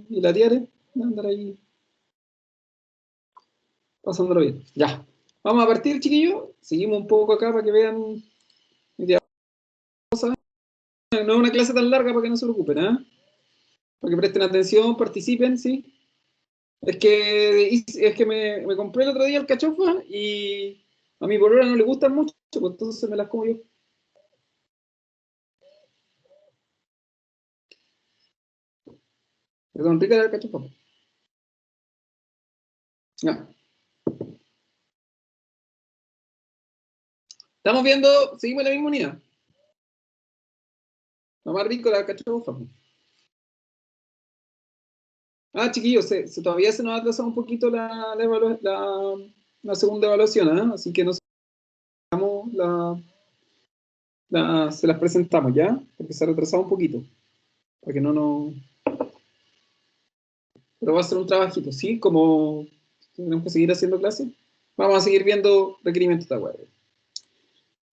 y la Tiare, andar ahí pasándolo bien. Ya. Vamos a partir, chiquillos. Seguimos un poco acá para que vean. No es una clase tan larga para que no se preocupen, ¿eh? Para que presten atención, participen, ¿sí? Es que me compré el otro día el cachofa y a mi polola no le gustan mucho, pues entonces me las como yo. Perdón, rica la cachofa. Ya. Estamos viendo, seguimos en la misma unidad. Lo más rico la cachofa. Ah, chiquillos, todavía se nos ha atrasado un poquito la segunda evaluación, ¿eh? Así que no se las presentamos ya, porque se ha retrasado un poquito, para que no nos... Pero va a ser un trabajito, ¿sí? Como tenemos que seguir haciendo clases, vamos a seguir viendo requerimientos de web.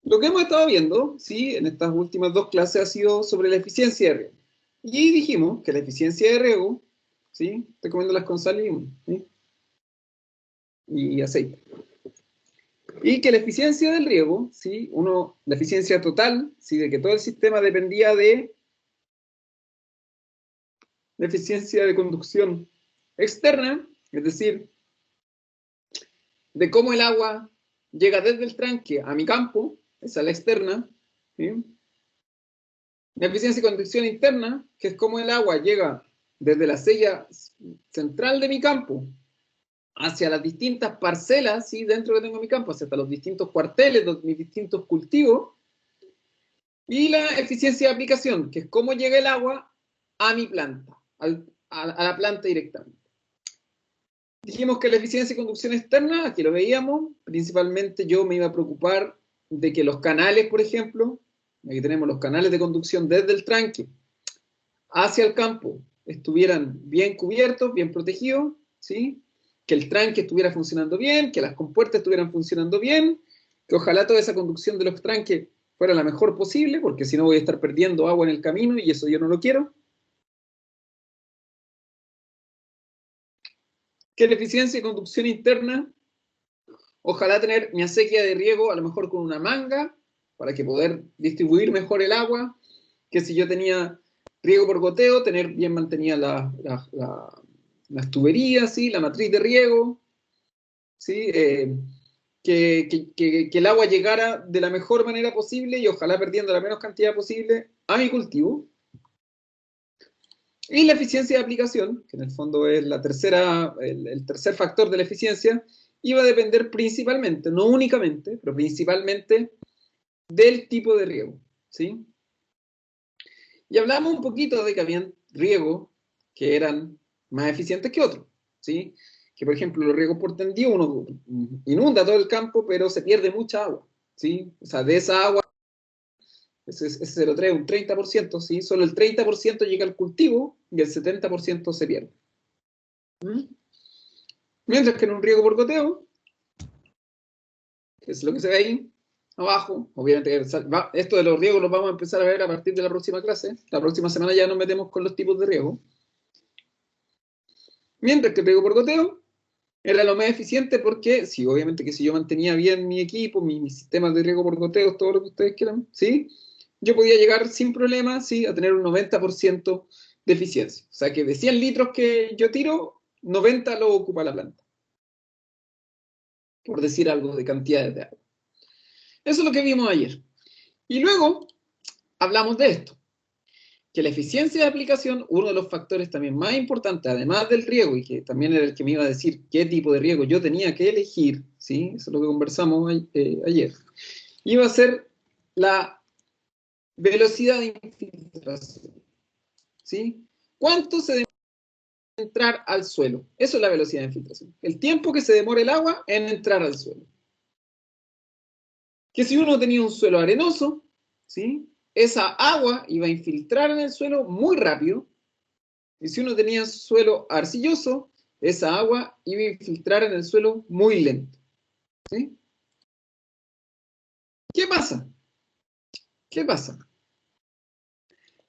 Lo que hemos estado viendo, ¿sí? En estas últimas dos clases ha sido sobre la eficiencia de riego. Y dijimos que la eficiencia de riego, ¿sí? Estoy comiendo las con sal ¿sí? Y aceite. Y que la eficiencia del riego, ¿sí? La eficiencia total, ¿sí? De que todo el sistema dependía de la eficiencia de conducción externa, es decir, de cómo el agua llega desde el tranque a mi campo, esa es la externa, ¿sí? La eficiencia de conducción interna, que es cómo el agua llega desde la sella central de mi campo hacia las distintas parcelas, ¿sí? Dentro que tengo mi campo, hacia los distintos cuarteles, mis distintos cultivos, y la eficiencia de aplicación, que es cómo llega el agua a mi planta, a la planta directamente. Dijimos que la eficiencia de conducción externa, aquí lo veíamos, principalmente yo me iba a preocupar de que los canales, por ejemplo, aquí tenemos los canales de conducción desde el tranque hacia el campo, estuvieran bien cubiertos, bien protegidos, ¿sí? Que el tranque estuviera funcionando bien, que las compuertas estuvieran funcionando bien, que ojalá toda esa conducción de los tranques fuera la mejor posible, porque si no voy a estar perdiendo agua en el camino y eso yo no lo quiero. Que la eficiencia de conducción interna, ojalá tener mi acequia de riego a lo mejor con una manga, para que poder distribuir mejor el agua, que si yo tenía riego por goteo, tener bien mantenida las tuberías, ¿sí? La matriz de riego, ¿sí? Que el agua llegara de la mejor manera posible y ojalá perdiendo la menos cantidad posible a mi cultivo. Y la eficiencia de aplicación, que en el fondo es el tercer factor de la eficiencia, iba a depender principalmente, no únicamente, pero principalmente del tipo de riego, ¿sí? Y hablamos un poquito de que habían riegos que eran más eficientes que otros, ¿sí? Que por ejemplo los riegos por tendido, uno inunda todo el campo, pero se pierde mucha agua, ¿sí? O sea, de esa agua, ese 0,3, un 30%, ¿sí? Solo el 30% llega al cultivo y el 70% se pierde. ¿Mm? Mientras que en un riego por goteo, que es lo que se ve ahí abajo, obviamente esto de los riegos lo vamos a empezar a ver a partir de la próxima clase. La próxima semana ya nos metemos con los tipos de riego. Mientras que el riego por goteo era lo más eficiente porque, sí, obviamente que si yo mantenía bien mi equipo, mis sistemas de riego por goteo, todo lo que ustedes quieran, ¿sí? Yo podía llegar sin problema, ¿sí? A tener un 90% de eficiencia. O sea que de 100 litros que yo tiro, 90 lo ocupa la planta. Por decir algo de cantidades de agua. Eso es lo que vimos ayer. Y luego hablamos de esto, que la eficiencia de aplicación, uno de los factores también más importantes, además del riego, y que también era el que me iba a decir qué tipo de riego yo tenía que elegir, ¿sí? Eso es lo que conversamos ayer, iba a ser la velocidad de infiltración, ¿sí? ¿Cuánto se demora en entrar al suelo? Eso es la velocidad de infiltración. El tiempo que se demora el agua en entrar al suelo. Que si uno tenía un suelo arenoso, ¿sí? Esa agua iba a infiltrar en el suelo muy rápido. Y si uno tenía suelo arcilloso, esa agua iba a infiltrar en el suelo muy lento. ¿Sí? ¿Qué pasa? ¿Qué pasa?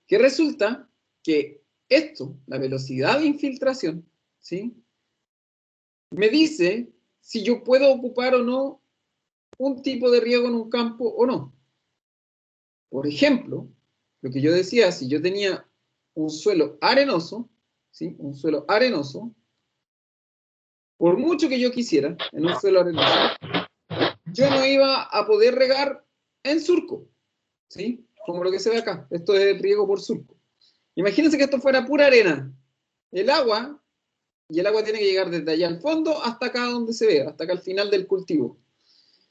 Que resulta que esto, la velocidad de infiltración, ¿sí? Me dice si yo puedo ocupar o no un tipo de riego en un campo o no. Por ejemplo, lo que yo decía, si yo tenía un suelo arenoso, ¿sí? Un suelo arenoso, por mucho que yo quisiera, en un suelo arenoso, yo no iba a poder regar en surco, ¿sí? Como lo que se ve acá. Esto es el riego por surco. Imagínense que esto fuera pura arena. El agua, y el agua tiene que llegar desde allá al fondo hasta acá donde se ve, hasta acá al final del cultivo.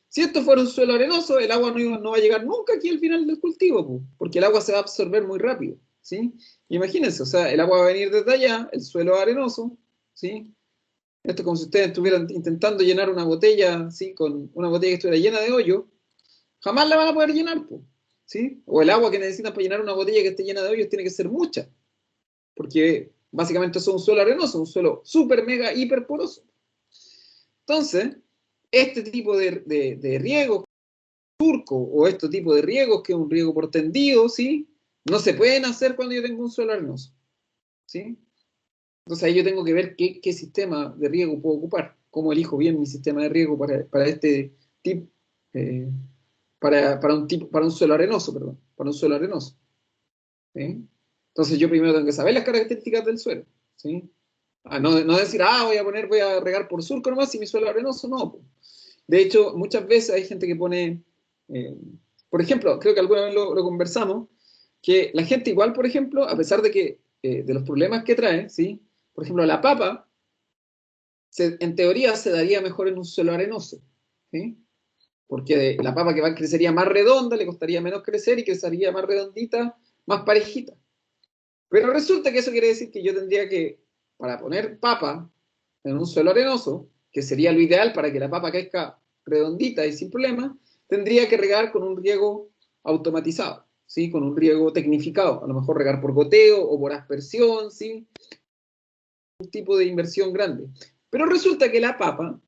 Si esto fuera un suelo arenoso, el agua no va a llegar nunca aquí al final del cultivo, porque el agua se va a absorber muy rápido, ¿sí? Imagínense, o sea, el agua va a venir desde allá, el suelo arenoso, ¿sí? Esto es como si ustedes estuvieran intentando llenar una botella, ¿sí? Con una botella que estuviera llena de hoyo, jamás la van a poder llenar, ¿sí? O el agua que necesitan para llenar una botella que esté llena de hoyos tiene que ser mucha, porque básicamente eso es un suelo arenoso, un suelo súper, mega, hiper poroso. Entonces, este tipo de riego surco o este tipo de riegos, que es un riego por tendido, ¿sí? No se pueden hacer cuando yo tengo un suelo arenoso, ¿sí? Entonces ahí yo tengo que ver qué sistema de riego puedo ocupar, cómo elijo bien mi sistema de riego para este tipo, para un suelo arenoso, perdón, para un suelo arenoso, ¿sí? Entonces yo primero tengo que saber las características del suelo, ¿sí? No decir, voy a regar por surco nomás y mi suelo arenoso, no. De hecho, muchas veces hay gente que pone, eh, por ejemplo, creo que alguna vez lo conversamos, que la gente igual, por ejemplo, a pesar de que de los problemas que trae, ¿sí? Por ejemplo, la papa, en teoría se daría mejor en un suelo arenoso, ¿sí? Porque la papa crecería más redonda, le costaría menos crecer y crecería más redondita, más parejita. Pero resulta que eso quiere decir que yo tendría que, para poner papa en un suelo arenoso, que sería lo ideal para que la papa crezca redondita y sin problema, tendría que regar con un riego automatizado, ¿sí? Con un riego tecnificado, a lo mejor regar por goteo o por aspersión, ¿sí? Un tipo de inversión grande. Pero resulta que la papa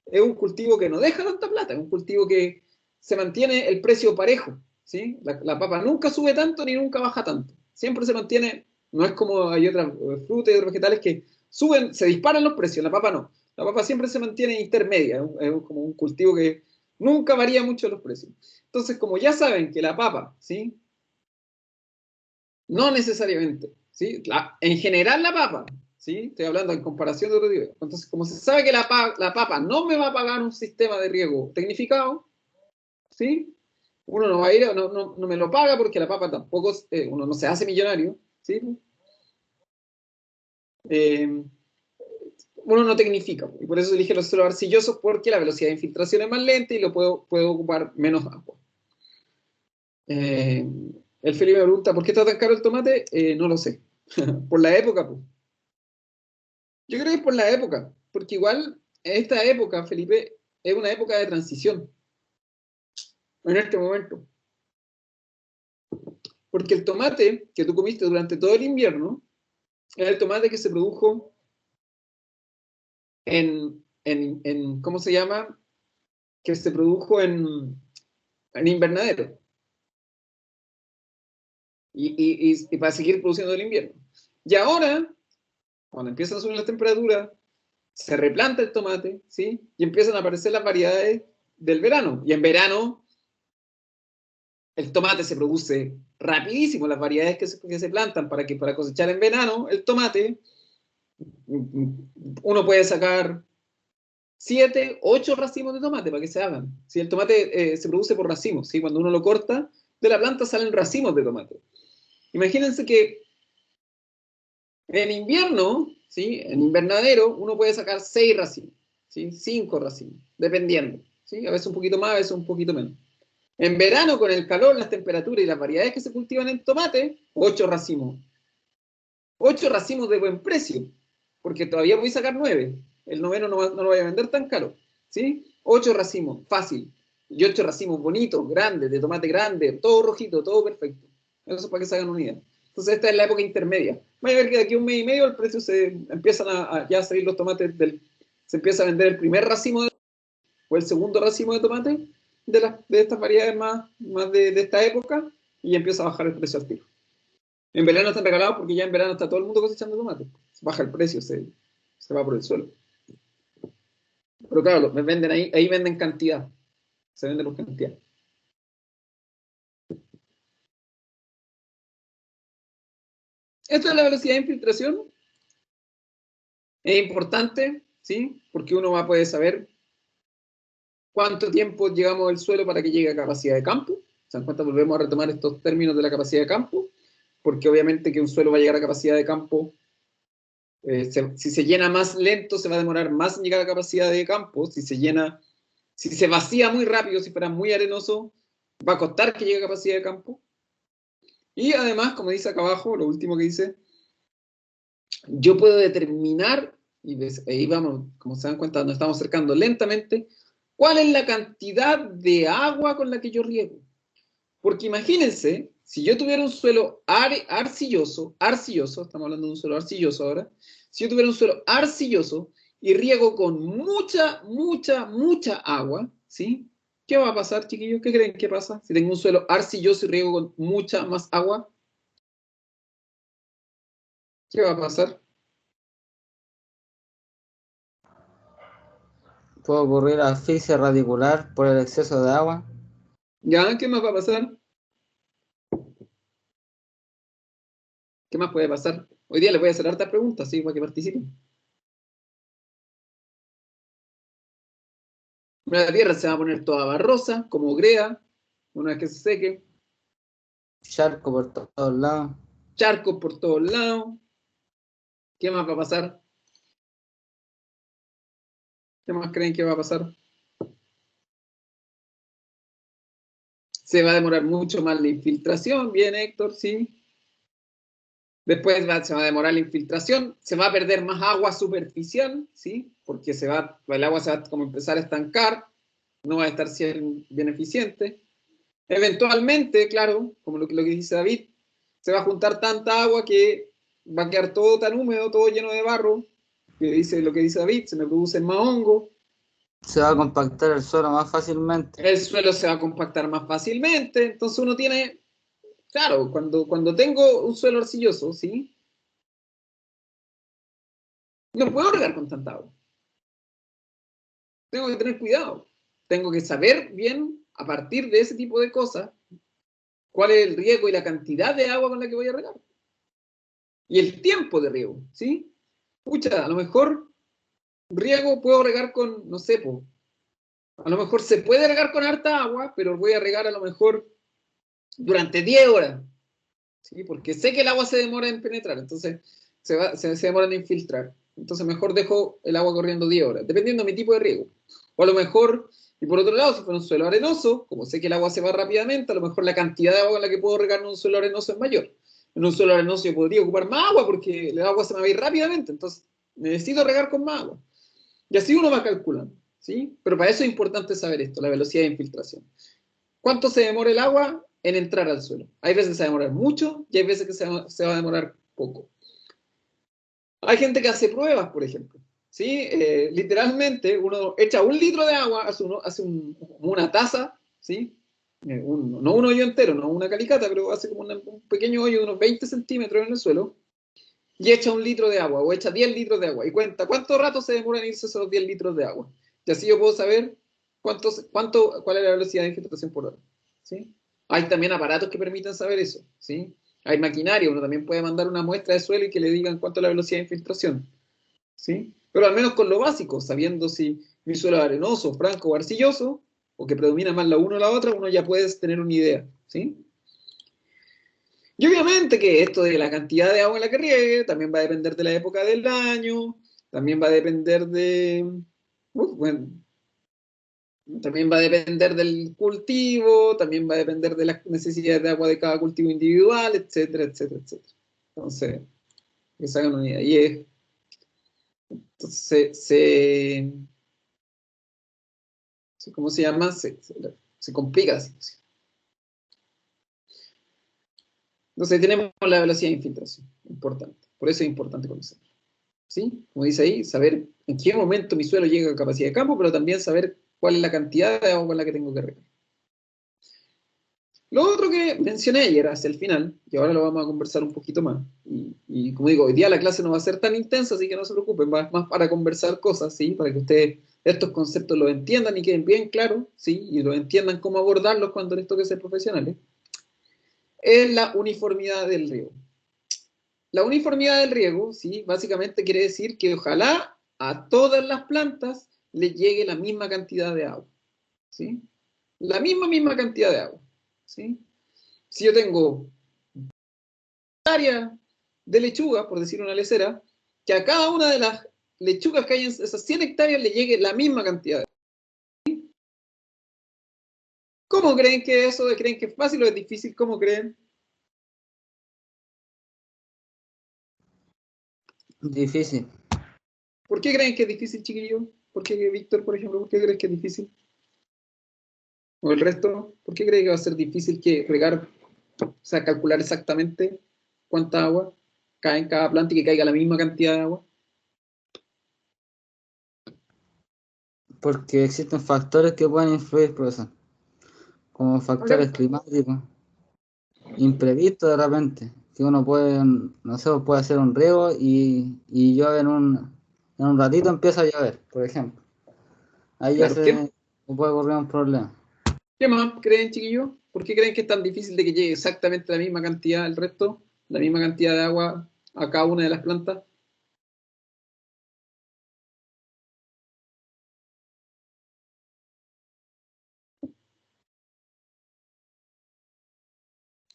es un cultivo que no deja tanta plata, es un cultivo que se mantiene el precio parejo, ¿sí? La papa nunca sube tanto ni nunca baja tanto, siempre se mantiene, no es como hay otras frutas y otros vegetales que suben, se disparan los precios, la papa no, la papa siempre se mantiene intermedia, es como un cultivo que nunca varía mucho los precios. Entonces, como ya saben que la papa, ¿sí? No necesariamente, ¿sí? En general la papa, ¿sí? Estoy hablando en comparación de otro tipo. Entonces, como se sabe que la papa no me va a pagar un sistema de riego tecnificado, ¿sí? Uno no va a ir, no me lo paga porque la papa tampoco, uno no se hace millonario, ¿sí? Eh, Uno no tecnifica, y por eso elige los suelos arcillosos, porque la velocidad de infiltración es más lenta y puedo ocupar menos agua. Eh, el Felipe me pregunta, ¿por qué está tan caro el tomate? No lo sé. Por la época, pues. Yo creo que es por la época, porque igual esta época, Felipe, es una época de transición en este momento. Porque el tomate que tú comiste durante todo el invierno es el tomate que se produjo ¿cómo se llama? Que se produjo en invernadero y para seguir produciendo el invierno. Y ahora, cuando empiezan a subir las temperaturas, se replanta el tomate, ¿sí? Y empiezan a aparecer las variedades del verano. Y en verano el tomate se produce rapidísimo, las variedades que se plantan para cosechar en verano, el tomate, uno puede sacar 7, 8 racimos de tomate para que se hagan. Si el tomate se produce por racimos, ¿sí? Cuando uno lo corta de la planta salen racimos de tomate. Imagínense que en invierno, ¿sí? En invernadero, uno puede sacar 6 racimos, ¿sí? 5 racimos, dependiendo, ¿sí? A veces un poquito más, a veces un poquito menos. En verano, con el calor, las temperaturas y las variedades que se cultivan en tomate, 8 racimos. 8 racimos de buen precio, porque todavía voy a sacar 9. El noveno no lo voy a vender tan caro. ¿Sí? 8 racimos, fácil. Y 8 racimos bonitos, grandes, de tomate grande, todo rojito, todo perfecto. Eso es para que se hagan una idea. Entonces esta es la época intermedia. Voy a ver que de aquí a un mes y medio el precio se empiezan ya a salir los tomates se empieza a vender el primer racimo o el segundo racimo de tomate de estas variedades más de esta época y empieza a bajar el precio al tiro. En verano están regalados porque ya en verano está todo el mundo cosechando tomates. Baja el precio, se va por el suelo. Pero claro, me venden ahí venden cantidad. Se vende por cantidad. Esto es la velocidad de infiltración. Es importante, ¿sí? Porque uno va a poder saber cuánto tiempo llegamos del suelo para que llegue a capacidad de campo. ¿Se dan cuenta? Volvemos a retomar estos términos de la capacidad de campo, porque obviamente que un suelo va a llegar a capacidad de campo, si se llena más lento, se va a demorar más en llegar a capacidad de campo. Si se vacía muy rápido, si fuera muy arenoso, va a costar que llegue a capacidad de campo. Y además, como dice acá abajo, lo último que dice, yo puedo determinar, y ahí vamos, como se dan cuenta, nos estamos acercando lentamente, cuál es la cantidad de agua con la que yo riego. Porque imagínense, si yo tuviera un suelo arcilloso, estamos hablando de un suelo arcilloso ahora, si yo tuviera un suelo arcilloso y riego con mucha agua, ¿sí? ¿Qué va a pasar, chiquillos? ¿Qué creen que pasa? Si tengo un suelo arcilloso y riego con mucha más agua, ¿qué va a pasar? Puede ocurrir asfixia radicular por el exceso de agua. ¿Ya? ¿Qué más va a pasar? ¿Qué más puede pasar? Hoy día les voy a hacer hartas preguntas, ¿sí? Para que participen. La tierra se va a poner toda barrosa, como brea, una vez que se seque. Charco por todos lados. Charcos por todos lados. ¿Qué más va a pasar? ¿Qué más creen que va a pasar? Se va a demorar mucho más la infiltración, bien Héctor, sí. Después se va a demorar la infiltración, se va a perder más agua superficial, ¿sí? Porque el agua se va a como empezar a estancar, no va a estar siendo bien eficiente. Eventualmente, claro, como lo que dice David, se va a juntar tanta agua que va a quedar todo tan húmedo, todo lleno de barro, que dice lo que dice David, se me producen más hongos, Se va a compactar el suelo más fácilmente. el suelo se va a compactar más fácilmente, entonces uno tiene, claro, cuando tengo un suelo arcilloso, ¿sí? No puedo regar con tanta agua. Tengo que tener cuidado. Tengo que saber bien, a partir de ese tipo de cosas, cuál es el riego y la cantidad de agua con la que voy a regar. Y el tiempo de riego, ¿sí? Pucha, a lo mejor riego puedo regar con, no sé, a lo mejor se puede regar con harta agua, pero voy a regar a lo mejor durante 10 horas, ¿sí? Porque sé que el agua se demora en penetrar, entonces se demora en infiltrar. Entonces mejor dejo el agua corriendo 10 horas, dependiendo de mi tipo de riego. O a lo mejor, y por otro lado, si fuera un suelo arenoso, como sé que el agua se va rápidamente, a lo mejor la cantidad de agua en la que puedo regar en un suelo arenoso es mayor. En un suelo arenoso yo podría ocupar más agua porque el agua se me va a ir rápidamente, entonces necesito regar con más agua. Y así uno va calculando, ¿sí? Pero para eso es importante saber esto, la velocidad de infiltración. ¿Cuánto se demora el agua en entrar al suelo? Hay veces que se va a demorar mucho y hay veces que se va a demorar poco. Hay gente que hace pruebas, por ejemplo. ¿Sí? Literalmente uno echa 1 litro de agua, hace una taza, ¿sí? No un hoyo entero, no una calicata, pero hace como un pequeño hoyo de unos 20 centímetros en el suelo y echa 1 litro de agua o echa 10 litros de agua y cuenta cuánto rato se demora en irse esos 10 litros de agua. Y así yo puedo saber cuál es la velocidad de infiltración por hora. ¿Sí? Hay también aparatos que permiten saber eso. ¿Sí? Hay maquinaria, uno también puede mandar una muestra de suelo y que le digan cuánto es la velocidad de infiltración. ¿Sí? Pero al menos con lo básico, sabiendo si mi suelo es arenoso, franco o arcilloso, o que predomina más la una o la otra, uno ya puede tener una idea. ¿Sí? Y obviamente que esto de la cantidad de agua en la que riegue también va a depender de la época del año, también va a depender bueno, también va a depender del cultivo, también va a depender de las necesidades de agua de cada cultivo individual, etcétera, etcétera, etcétera. Entonces, que se hagan una idea. Entonces, ¿cómo se llama? Se complica la situación. Entonces, tenemos la velocidad de infiltración, importante. Por eso es importante conocerlo. ¿Sí? Como dice ahí, saber en qué momento mi suelo llega a capacidad de campo, pero también saber cuál es la cantidad de agua con la que tengo que regar. Lo otro que mencioné ayer hacia el final, y ahora lo vamos a conversar un poquito más, y como digo, hoy día la clase no va a ser tan intensa, así que no se preocupen, va más para conversar cosas, ¿sí? Para que ustedes estos conceptos los entiendan y queden bien claros, ¿sí? Y los entiendan cómo abordarlos cuando les toque ser profesionales. Es la uniformidad del riego. La uniformidad del riego, ¿sí? Básicamente quiere decir que ojalá a todas las plantas les llegue la misma cantidad de agua, ¿sí? La misma cantidad de agua, ¿sí? Si yo tengo área de lechuga, por decir una lecera, que a cada una de las lechugas que hay en esas 100 hectáreas le llegue la misma cantidad de agua. ¿Cómo creen que eso? ¿Creen que es fácil o es difícil? ¿Cómo creen? Difícil. ¿Por qué creen que es difícil, chiquillos? ¿Por qué, Víctor, por ejemplo, por qué crees que es difícil? ¿O el resto? ¿Por qué creen que va a ser difícil que regar, o sea, calcular exactamente cuánta agua cae en cada planta y que caiga la misma cantidad de agua? Porque existen factores que pueden influir, profesor. Como factores climáticos, imprevistos de repente. Que uno puede, no sé, puede hacer un riego y llueve en un ratito empieza a llover, por ejemplo. Ahí ya Claro, se puede ocurrir un problema. ¿qué más creen, chiquillos? ¿Por qué creen que es tan difícil de que llegue exactamente la misma cantidad al resto? La misma cantidad de agua a cada una de las plantas.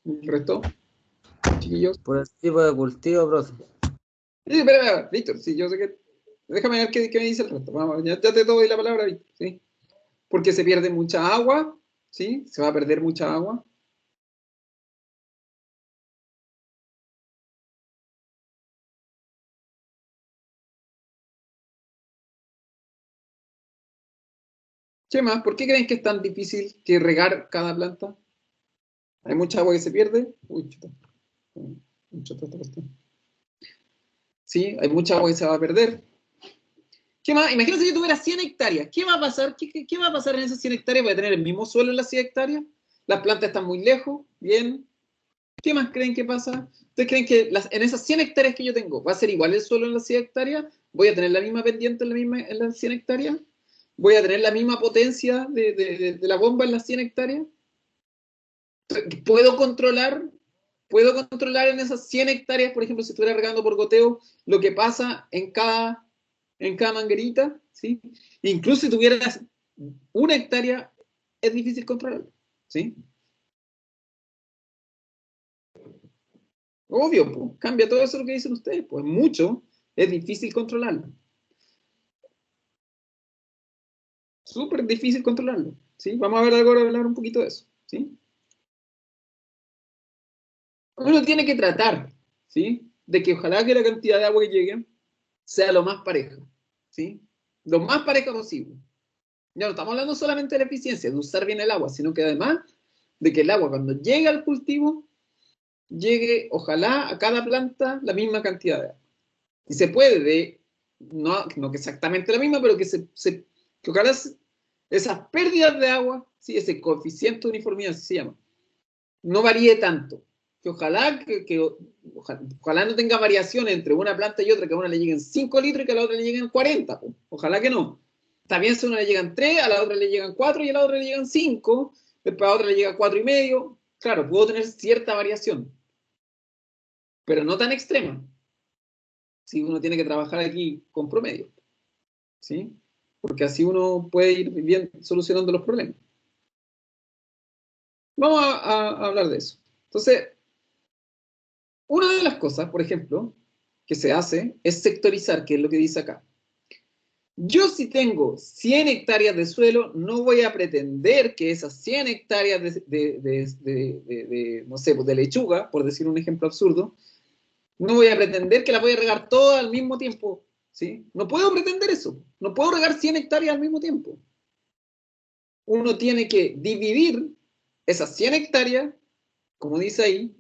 ¿El resto, chiquillos? Por el tipo de cultivo, profe. Sí, espera, Víctor, sí, yo sé que... Déjame ver qué me dice el resto. Vamos, ya te doy la palabra, Víctor, ¿sí? Porque se pierde mucha agua, ¿sí? Se va a perder mucha agua. ¿Qué más? ¿Por qué creen que es tan difícil que regar cada planta? ¿Hay mucha agua que se pierde? Uy, chuta. Chuta esta cuestión. Sí, hay mucha agua que se va a perder. ¿Qué más? Imagínate si yo tuviera 100 hectáreas. ¿Qué va a pasar? ¿Qué va a pasar en esas 100 hectáreas? ¿Voy a tener el mismo suelo en las 100 hectáreas? ¿Las plantas están muy lejos? Bien. ¿Qué más creen que pasa? ¿Ustedes creen que en esas 100 hectáreas que yo tengo, va a ser igual el suelo en las 100 hectáreas? ¿Voy a tener la misma pendiente en las 100 hectáreas? ¿Voy a tener la misma potencia de la bomba en las 100 hectáreas? ¿Puedo controlar? ¿Puedo controlar en esas 100 hectáreas, por ejemplo, si estuviera regando por goteo, lo que pasa en cada manguerita? ¿Sí? Incluso si tuvieras 1 hectárea, es difícil controlarlo. ¿Sí? Obvio, pues, cambia todo eso lo que dicen ustedes, pues mucho, es difícil controlarlo. Súper difícil controlarlo. ¿Sí? Vamos a ver ahora hablar un poquito de eso. ¿Sí? Uno tiene que tratar, ¿sí? De que ojalá que la cantidad de agua que llegue sea lo más pareja, ¿sí? Lo más pareja posible. Ya no estamos hablando solamente de la eficiencia, de usar bien el agua, sino que además de que el agua cuando llegue al cultivo, llegue ojalá a cada planta la misma cantidad de agua. Y se puede no que exactamente la misma, pero que ojalá esas pérdidas de agua, ¿sí? Ese coeficiente de uniformidad, así se llama, no varíe tanto. Que ojalá no tenga variación entre una planta y otra, que a una le lleguen 5 litros y que a la otra le lleguen 40. Pues. Ojalá que no. También si a una le llegan 3, a la otra le llegan 4 y a la otra le llegan 5, después a otra le llega 4,5. Claro, puedo tener cierta variación, pero no tan extrema. Si uno tiene que trabajar aquí con promedio, ¿sí? Porque así uno puede ir bien solucionando los problemas. Vamos a hablar de eso. Entonces, una de las cosas, por ejemplo, que se hace es sectorizar, que es lo que dice acá. Yo si tengo 100 hectáreas de suelo, no voy a pretender que esas 100 hectáreas no sé, pues de lechuga, por decir un ejemplo absurdo, no voy a pretender que las voy a regar todas al mismo tiempo, ¿sí? No puedo pretender eso. No puedo regar 100 hectáreas al mismo tiempo. Uno tiene que dividir esas 100 hectáreas, como dice ahí,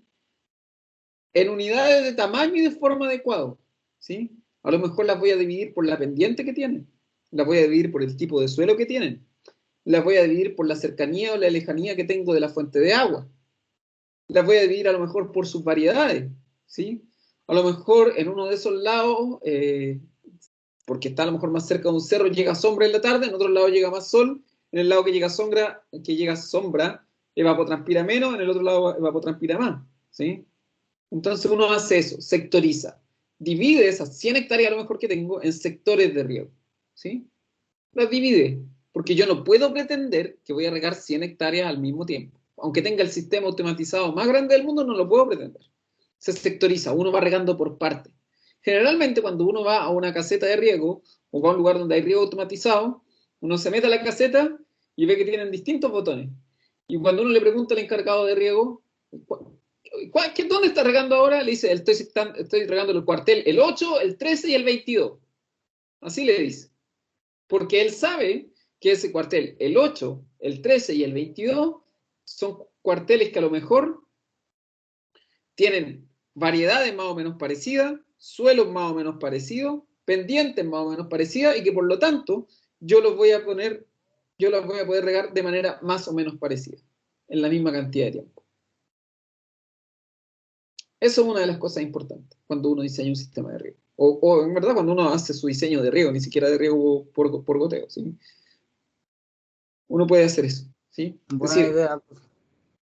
en unidades de tamaño y de forma adecuado, ¿sí? A lo mejor las voy a dividir por la pendiente que tienen, las voy a dividir por el tipo de suelo que tienen, las voy a dividir por la cercanía o la lejanía que tengo de la fuente de agua, las voy a dividir a lo mejor por sus variedades, ¿sí? A lo mejor en uno de esos lados, porque está a lo mejor más cerca de un cerro, llega sombra en la tarde, en otro lado llega más sol, en el lado que llega sombra, evapotranspira menos, en el otro lado evapotranspira más, ¿sí? Entonces uno hace eso, sectoriza, divide esas 100 hectáreas a lo mejor que tengo en sectores de riego, ¿sí? Las divide, porque yo no puedo pretender que voy a regar 100 hectáreas al mismo tiempo. Aunque tenga el sistema automatizado más grande del mundo, no lo puedo pretender. Se sectoriza, uno va regando por parte. Generalmente cuando uno va a una caseta de riego o va a un lugar donde hay riego automatizado, uno se mete a la caseta y ve que tienen distintos botones. Y cuando uno le pregunta al encargado de riego, ¿dónde está regando ahora? Le dice, estoy regando el cuartel, el 8, el 13 y el 22. Así le dice. Porque él sabe que ese cuartel, el 8, el 13 y el 22, son cuarteles que a lo mejor tienen variedades más o menos parecidas, suelos más o menos parecidos, pendientes más o menos parecidas, y que por lo tanto yo los voy a poder regar de manera más o menos parecida, en la misma cantidad de tiempo. Eso es una de las cosas importantes cuando uno diseña un sistema de riego. O en verdad cuando uno hace su diseño de riego, ni siquiera de riego por goteo, ¿sí? Uno puede hacer eso, ¿sí? Es Buena decir, idea.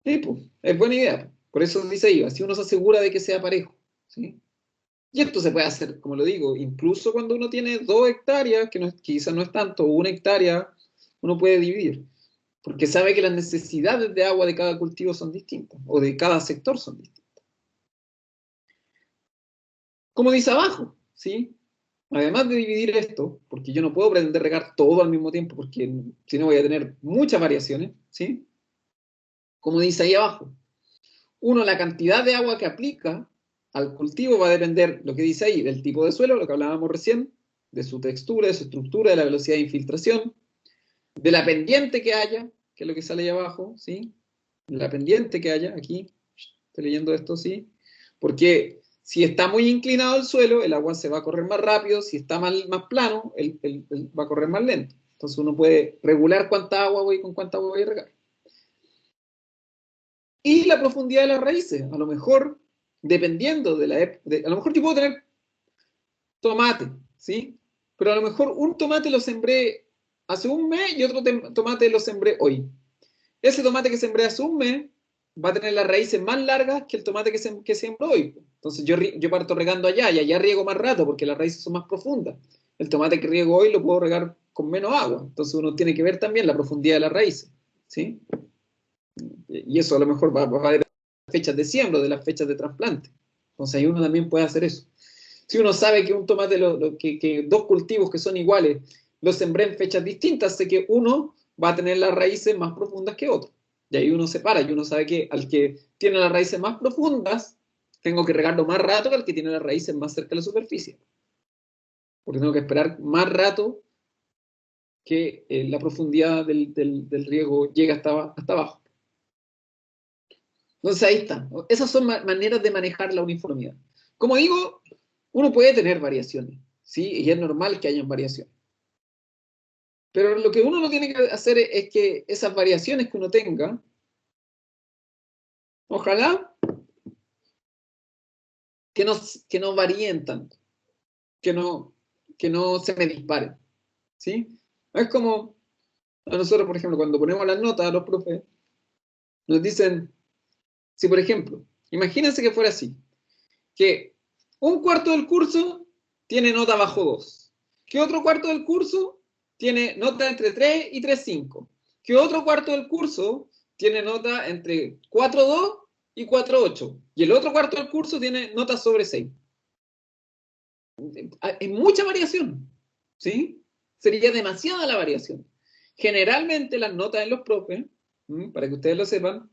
sí, pues, es buena idea. Por eso dice ahí, así uno se asegura de que sea parejo, ¿sí? Y esto se puede hacer, como lo digo, incluso cuando uno tiene 2 hectáreas, que quizás no es tanto, o 1 hectárea, uno puede dividir, porque sabe que las necesidades de agua de cada cultivo son distintas, o de cada sector son distintas. Como dice abajo, ¿sí? Además de dividir esto, porque yo no puedo pretender regar todo al mismo tiempo, porque si no voy a tener muchas variaciones, ¿sí? Como dice ahí abajo, uno, la cantidad de agua que aplica al cultivo va a depender, lo que dice ahí, del tipo de suelo, lo que hablábamos recién, de su textura, de su estructura, de la velocidad de infiltración, de la pendiente que haya, que es lo que sale ahí abajo, ¿sí? La pendiente que haya, aquí, estoy leyendo esto, ¿sí? Porque si está muy inclinado el suelo, el agua se va a correr más rápido, si está más plano, va a correr más lento. Entonces uno puede regular cuánta agua voy con cuánta agua voy a regar. Y la profundidad de las raíces. A lo mejor, dependiendo de la época, a lo mejor yo puedo tener tomate, ¿sí? Pero a lo mejor un tomate lo sembré hace un mes y otro tomate lo sembré hoy. Ese tomate que sembré hace un mes va a tener las raíces más largas que el tomate que sembró hoy. Entonces yo parto regando allá y allá riego más rato porque las raíces son más profundas. El tomate que riego hoy lo puedo regar con menos agua. Entonces uno tiene que ver también la profundidad de las raíces, ¿sí? Y eso a lo mejor va a depender de las fechas de siembra, de las fechas de trasplante. Entonces ahí uno también puede hacer eso. Si uno sabe que un tomate, que 2 cultivos que son iguales, los sembré en fechas distintas, sé que uno va a tener las raíces más profundas que otro. Y ahí uno separa, y uno sabe que al que tiene las raíces más profundas, tengo que regarlo más rato que al que tiene las raíces más cerca de la superficie. Porque tengo que esperar más rato que la profundidad del riego llegue hasta abajo. Entonces ahí está. Esas son maneras de manejar la uniformidad. Como digo, uno puede tener variaciones, ¿sí? Y es normal que hayan variaciones. Pero lo que uno no tiene que hacer es que esas variaciones que uno tenga, ojalá que no varíen tanto, que no, que no se me disparen, ¿sí? Es como a nosotros, por ejemplo, cuando ponemos las notas a los profes, nos dicen, si por ejemplo, imagínense que fuera así, que un cuarto del curso tiene nota bajo 2, que otro cuarto del curso tiene nota entre 3 y 3,5, que otro cuarto del curso tiene nota entre 4,2 y 4,8, y el otro cuarto del curso tiene nota sobre 6. Hay mucha variación, ¿sí? Sería demasiada la variación. Generalmente las notas en los profes, para que ustedes lo sepan,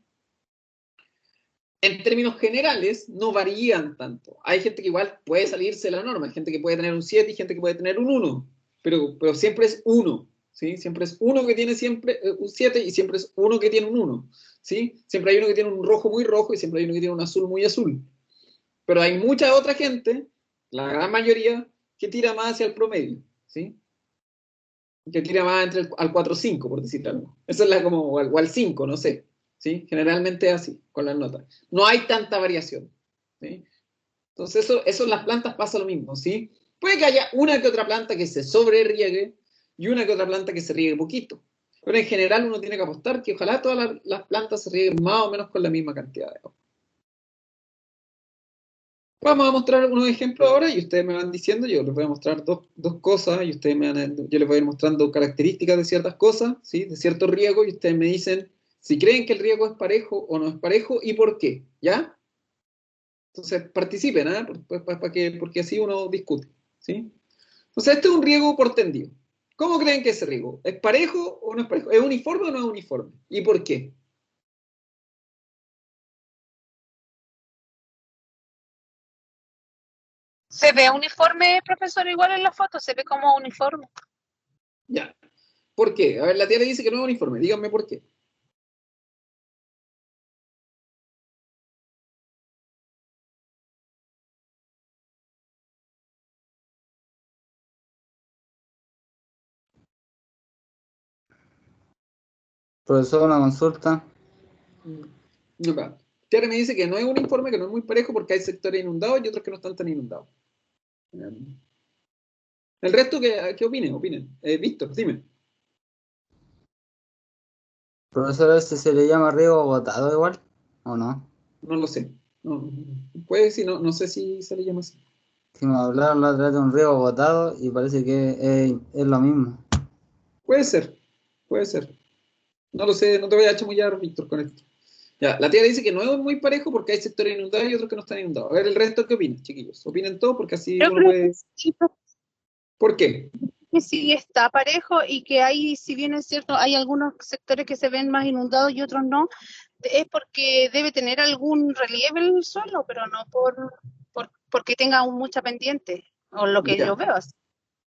en términos generales, no varían tanto. Hay gente que igual puede salirse de la norma, hay gente que puede tener un 7 y gente que puede tener un 1, pero siempre es 1, ¿sí? Siempre es uno que tiene siempre un 7 y siempre es uno que tiene un 1, ¿sí? Siempre hay uno que tiene un rojo muy rojo y siempre hay uno que tiene un azul muy azul. Pero hay mucha otra gente, la gran mayoría, que tira más hacia el promedio, ¿sí? Que tira más al 4-5, por decirlo algo. Esa es como, o al 5, no sé. ¿sí? Generalmente es así, con las notas. No hay tanta variación, ¿sí? Entonces, eso en las plantas pasa lo mismo, ¿sí? Puede que haya una que otra planta que se sobrerriegue y una que otra planta que se riegue poquito. Pero en general uno tiene que apostar que ojalá todas las plantas se rieguen más o menos con la misma cantidad de agua. Vamos a mostrar unos ejemplos ahora y ustedes me van diciendo, yo les voy a mostrar dos cosas y ustedes yo les voy a ir mostrando características de ciertas cosas, ¿sí? De cierto riego y ustedes me dicen si creen que el riego es parejo o no es parejo y por qué, ¿ya? Entonces participen, ¿eh? Porque así uno discute, ¿sí? Entonces este es un riego por tendido. ¿Cómo creen que es ese riego? ¿Es parejo o no es parejo? ¿Es uniforme o no es uniforme? ¿Y por qué? ¿Se ve uniforme, profesor, igual en la foto? ¿Se ve como uniforme? Ya. ¿Por qué? A ver, la tía le dice que no es uniforme. Díganme por qué. Profesor, una consulta. No, Tiare me dice que no es un informe, que no es muy parejo porque hay sectores inundados y otros que no están tan inundados. El resto, ¿qué opinen? Opinen. Víctor, dime. Profesor, ¿este se le llama riego botado igual? ¿O no? No lo sé. No, puede sí, no sé si se le llama así. Si me hablaron la otra vez de un riego botado y parece que es lo mismo. Puede ser, puede ser. No lo sé, no te voy a chamullar, Víctor, con esto. Ya, la tía dice que no es muy parejo porque hay sectores inundados y otros que no están inundados. A ver, el resto, ¿qué opinan, chiquillos? Opinen todo porque así Yo uno creo que puede. sí, ¿Por qué? que sí está parejo y que hay, si bien es cierto, hay algunos sectores que se ven más inundados y otros no, es porque debe tener algún relieve en el suelo, pero no porque tenga mucha pendiente, o lo que yo Ya. veo así.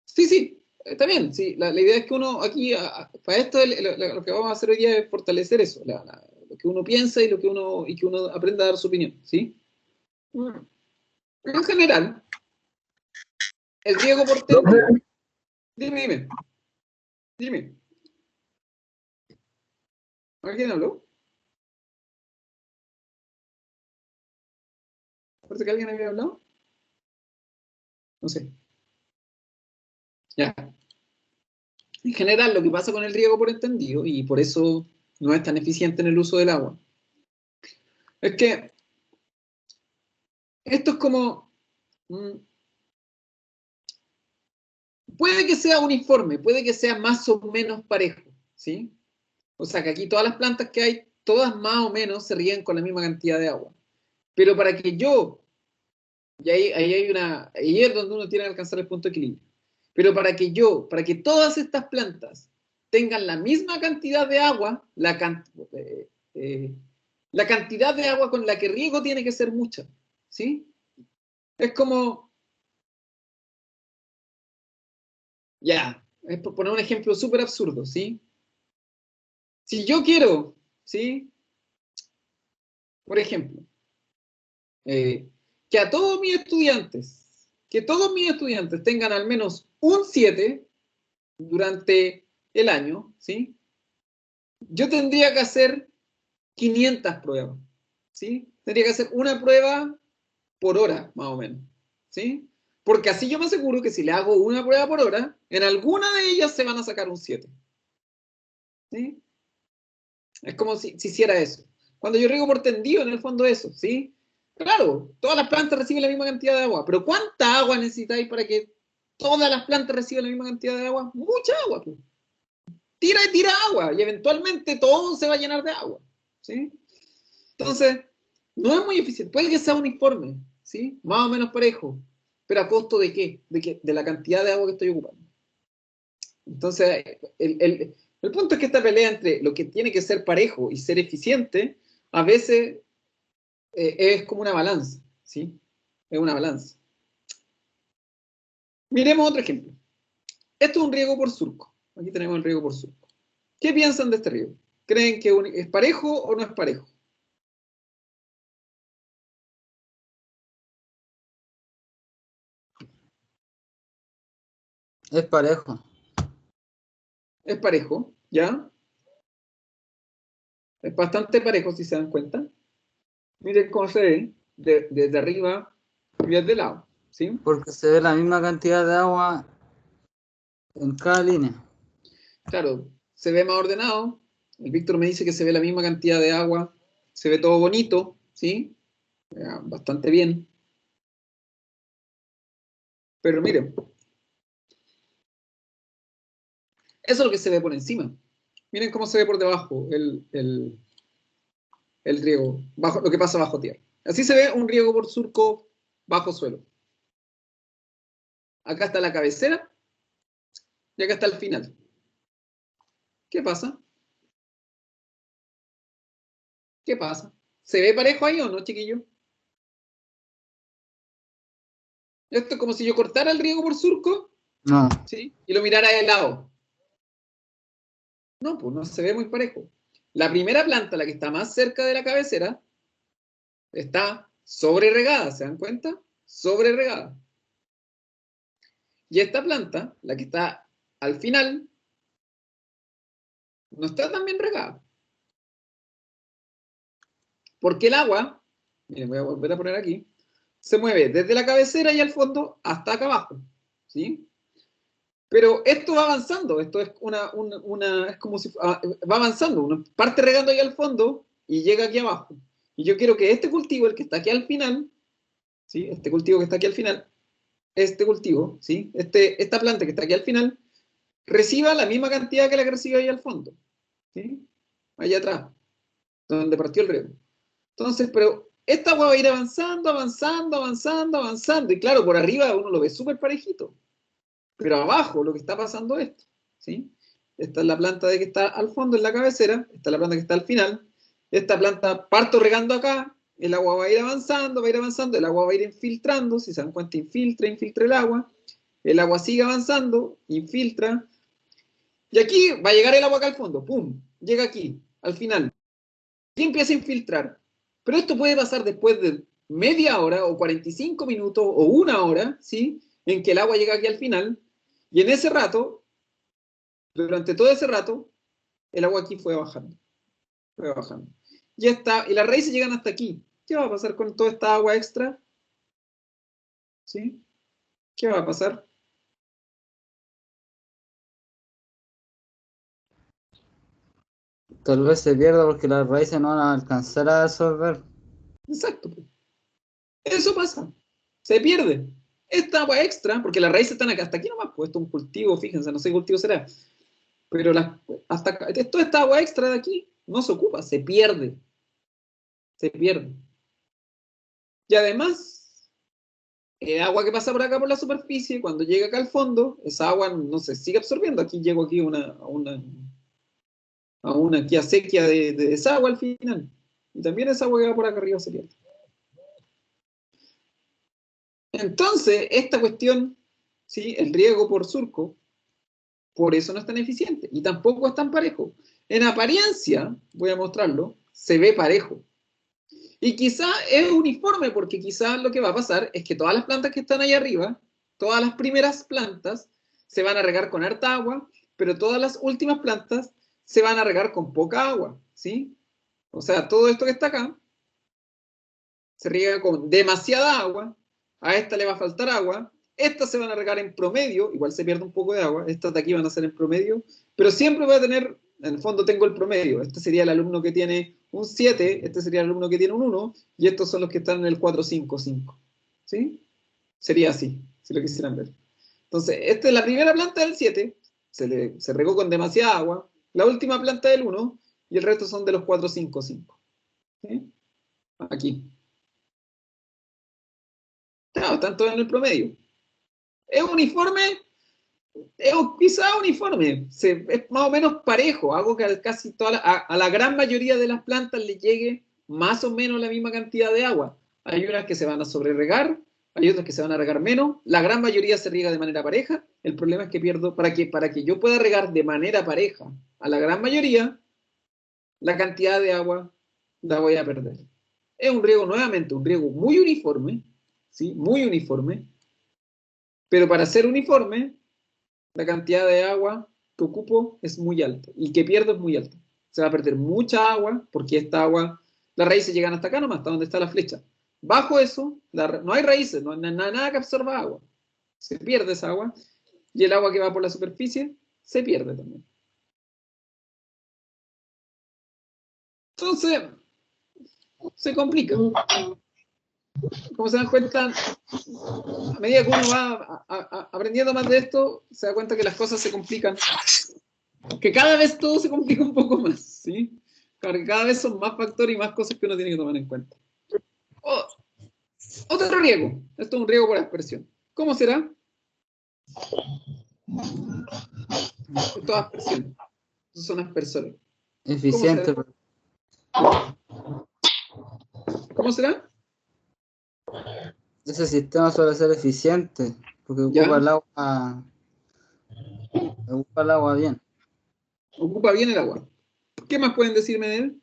Sí, sí, está bien. Sí. La idea es que uno aquí, para esto, lo que vamos a hacer hoy día es fortalecer eso, lo que uno piensa y que uno aprenda a dar su opinión, ¿sí? Mm. En general, el riego por tendido. Dime. ¿Alguien habló? Parece que alguien había hablado. No sé. Ya. En general, lo que pasa con el riego por entendido, y por eso no es tan eficiente en el uso del agua, es que esto es como, mm, puede que sea uniforme, puede que sea más o menos parejo, ¿sí? O sea, que aquí todas las plantas que hay, todas más o menos se rieguen con la misma cantidad de agua. Pero para que yo, y ahí es donde uno tiene que alcanzar el punto de equilibrio. Pero para que todas estas plantas tengan la misma cantidad de agua, la cantidad de agua con la que riego tiene que ser mucha, ¿sí? Es como, ya, es por poner un ejemplo súper absurdo, ¿sí? Si yo quiero, ¿sí? Por ejemplo, eh, que a todos mis estudiantes, que todos mis estudiantes tengan al menos un 7 durante el año, ¿sí? Yo tendría que hacer 500 pruebas, ¿sí? Tendría que hacer una prueba por hora, más o menos, ¿sí? Porque así yo me aseguro que si le hago una prueba por hora, en alguna de ellas se van a sacar un 7, ¿sí? Es como si hiciera eso. Cuando yo riego por tendido, en el fondo eso, ¿sí? Claro, todas las plantas reciben la misma cantidad de agua, pero ¿cuánta agua necesitáis para que todas las plantas reciban la misma cantidad de agua? Mucha agua, pues. Tira y tira agua, y eventualmente todo se va a llenar de agua, ¿sí? Entonces, no es muy eficiente. Puede que sea uniforme, ¿sí? Más o menos parejo, pero ¿a costo de qué? De la cantidad de agua que estoy ocupando. Entonces, el punto es que esta pelea entre lo que tiene que ser parejo y ser eficiente, a veces es como una balanza, ¿sí? Es una balanza. Miremos otro ejemplo. Esto es un riego por surco. Aquí tenemos el riego por surco. ¿Qué piensan de este riego? ¿Creen que es parejo o no es parejo? Es parejo. Es parejo, ¿ya? Es bastante parejo, si se dan cuenta. Miren cómo se ve desde arriba y desde el lado, ¿sí? Porque se ve la misma cantidad de agua en cada línea. Claro, se ve más ordenado. El Víctor me dice que se ve la misma cantidad de agua. Se ve todo bonito, ¿sí? Bastante bien. Pero miren, eso es lo que se ve por encima. Miren cómo se ve por debajo el riego, lo que pasa bajo tierra. Así se ve un riego por surco bajo suelo. Acá está la cabecera y acá está el final. ¿Qué pasa? ¿Qué pasa? ¿Se ve parejo ahí o no, chiquillo? Esto es como si yo cortara el riego por surco, No, ¿sí? Y lo mirara de lado. No, pues no se ve muy parejo. La primera planta, la que está más cerca de la cabecera, está sobre regada, ¿se dan cuenta? Sobre regada. Y esta planta, la que está al final, no está tan bien regada. Porque el agua, miren, voy a volver a poner aquí, se mueve desde la cabecera y al fondo hasta acá abajo, ¿sí? Pero esto va avanzando, esto es es como si va avanzando, uno parte regando ahí al fondo y llega aquí abajo. Y yo quiero que este cultivo, el que está aquí al final, ¿sí? Este cultivo que está aquí al final, este cultivo, ¿sí? Esta planta que está aquí al final, reciba la misma cantidad que la que recibe ahí al fondo, ¿sí? Allá atrás, donde partió el riego. Entonces, pero esta agua va a ir avanzando, avanzando, avanzando, avanzando. Y claro, por arriba uno lo ve súper parejito. Pero abajo lo que está pasando es esto, ¿sí? Esta es la planta de que está al fondo en la cabecera, esta es la planta que está al final. Esta planta parto regando acá, el agua va a ir avanzando, el agua va a ir infiltrando, si se dan cuenta, infiltra el agua sigue avanzando, infiltra, y aquí va a llegar el agua acá al fondo, ¡pum! Llega aquí, al final, y empieza a infiltrar. Pero esto puede pasar después de media hora, o 45 minutos, o una hora, ¿sí? En que el agua llega aquí al final, y en ese rato, durante todo ese rato, el agua aquí fue bajando. Fue bajando. Ya está, y las raíces llegan hasta aquí. ¿Qué va a pasar con toda esta agua extra? ¿Sí? ¿Qué va a pasar? tal vez se pierda porque las raíces no van a alcanzar a absorber. Exacto. Eso pasa. Se pierde. Esta agua extra, porque las raíces están acá, hasta aquí nomás, pues esto es un cultivo, fíjense, no sé qué cultivo será. Pero hasta acá, toda esta agua extra de aquí no se ocupa, se pierde. Se pierde. Y además, el agua que pasa por acá por la superficie, cuando llega acá al fondo, esa agua no se sigue absorbiendo. Aquí llego aquí a una aquí acequia de desagüe al final. Y también esa agua que va por acá arriba se pierde. Entonces, esta cuestión, ¿sí? El riego por surco, por eso no es tan eficiente. Y tampoco es tan parejo. En apariencia, voy a mostrarlo, se ve parejo. Y quizá es uniforme, porque quizá lo que va a pasar es que todas las plantas que están ahí arriba, todas las primeras plantas, se van a regar con harta agua, pero todas las últimas plantas se van a regar con poca agua, ¿sí? O sea, todo esto que está acá se riega con demasiada agua, a esta le va a faltar agua, estas se van a regar en promedio, igual se pierde un poco de agua, estas de aquí van a ser en promedio, pero siempre voy a tener, en el fondo tengo el promedio, este sería el alumno que tiene un 7, este sería el alumno que tiene un 1, y estos son los que están en el 4, 5, 5, ¿sí? Sería así, si lo quisieran ver. Entonces, esta es la primera planta del 7, se regó con demasiada agua, la última planta del 1, y el resto son de los 4, 5, 5. ¿Sí? Aquí. Claro, están todos en el promedio. ¿Es uniforme? Es quizá uniforme. Es más o menos parejo. Hago que a la gran mayoría de las plantas le llegue más o menos la misma cantidad de agua. Hay unas que se van a sobreregar, hay otras que se van a regar menos. La gran mayoría se riega de manera pareja. El problema es que pierdo, para que yo pueda regar de manera pareja a la gran mayoría, la cantidad de agua la voy a perder. Es un riego, nuevamente, un riego muy uniforme, ¿sí? Muy uniforme. Pero para ser uniforme, la cantidad de agua que ocupo es muy alta y que pierdo es muy alta. se va a perder mucha agua, porque esta agua, las raíces llegan hasta acá nomás, hasta donde está la flecha. Bajo eso, no hay raíces, no hay nada que absorba agua. Se pierde esa agua, y el agua que va por la superficie se pierde también. Entonces, se complica. Como se dan cuenta, a medida que uno va aprendiendo más de esto, se da cuenta que las cosas se complican. Que cada vez todo se complica un poco más, ¿sí? Porque cada vez son más factores y más cosas que uno tiene que tomar en cuenta. Otro riego. Esto es un riego por aspersión. ¿Cómo será? Esto es aspersión. Estos son aspersores. Eficiente. ¿Cómo será? Ese sistema suele ser eficiente, porque ocupa el agua bien. Ocupa bien el agua. ¿Qué más pueden decirme de él?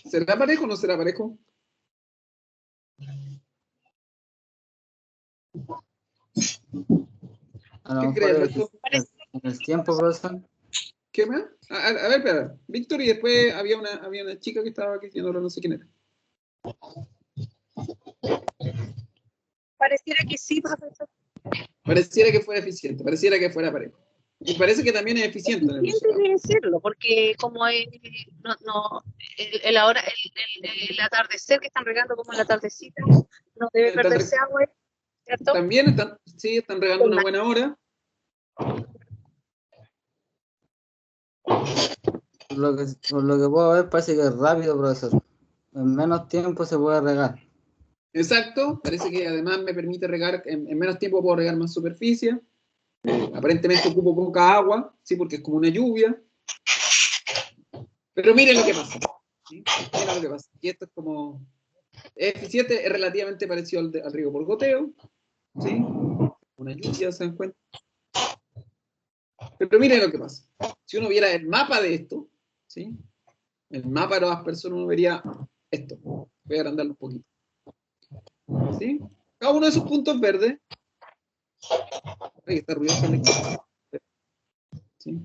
¿Será parejo o no será parejo? A lo ¿Qué mejor crees? en el tiempo, profesor. ¿Qué más? A ver, espera. Víctor, y después había una chica que estaba aquí diciéndolo, no sé quién era. Pareciera que sí, profesor. Pareciera que fuera eficiente, pareciera que fuera parejo. Y parece que también es eficiente. Eficiente debe serlo, porque como el atardecer que están regando como en la tardecita, no debe perderse agua, ¿cierto? También están regando una buena hora. Por lo que puedo ver, parece que es rápido, profesor. En menos tiempo se puede regar. Exacto, parece que además me permite regar, en menos tiempo puedo regar más superficie. Aparentemente ocupo poca agua, ¿sí? Porque es como una lluvia. Pero miren lo que pasa. ¿Sí? Miren lo que pasa. Y esto es como... Es eficiente, es relativamente parecido al riego por goteo. ¿Sí? Una lluvia, ¿se dan cuenta? Pero miren lo que pasa. Si uno viera el mapa de esto, ¿sí? El mapa de las personas, uno vería esto. Voy a agrandarlo un poquito. ¿Sí? Cada uno de esos puntos verdes. Ay, está ruidoso el lector. ¿Sí?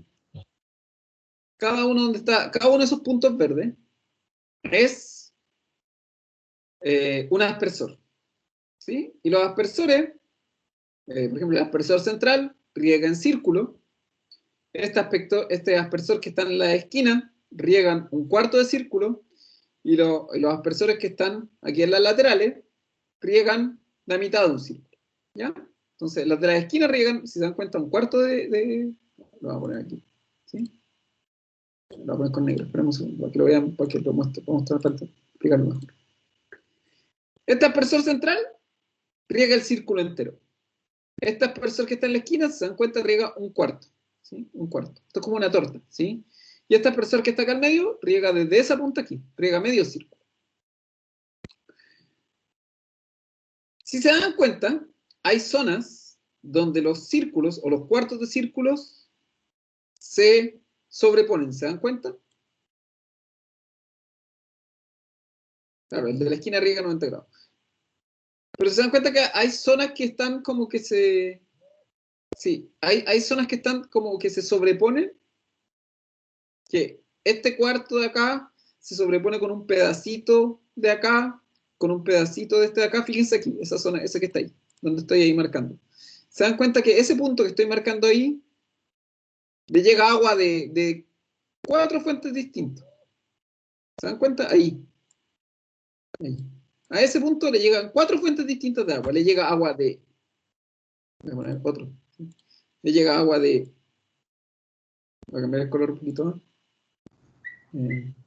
Cada uno de esos puntos verdes es un aspersor. ¿Sí? Y los aspersores, por ejemplo, el aspersor central riega en círculo. Este aspersor que está en la esquina riegan un cuarto de círculo. Y los aspersores que están aquí en las laterales riegan la mitad de un círculo. ¿Ya? Entonces, las de la esquina riegan, si se dan cuenta, un cuarto de... Lo voy a poner aquí. ¿Sí? Lo voy a poner con negro. Esperemos un segundo, para que lo vean, para que lo muestre. Vamos a tratar de explicarlo mejor. Este aspersor central riega el círculo entero. Este aspersor que está en la esquina, si se dan cuenta, riega un cuarto. ¿Sí? Un cuarto. Esto es como una torta. ¿Sí? Y este aspersor que está acá al medio riega desde esa punta aquí. Riega medio círculo. Si se dan cuenta, hay zonas donde los círculos o los cuartos de círculos se sobreponen. ¿Se dan cuenta? Claro, el de la esquina riega 90 grados. Pero se dan cuenta que hay zonas que están como que se... Sí, hay zonas que están como que se sobreponen. Que este cuarto de acá se sobrepone con un pedacito de acá, con un pedacito de este de acá. Fíjense aquí, esa zona, esa que está ahí, donde estoy ahí marcando. Se dan cuenta que ese punto que estoy marcando ahí le llega agua de 4 fuentes distintas. ¿Se dan cuenta? Ahí. A ese punto le llegan 4 fuentes distintas de agua. Le llega agua de... Voy a poner otro. Le llega agua de... Voy a cambiar el color un poquito.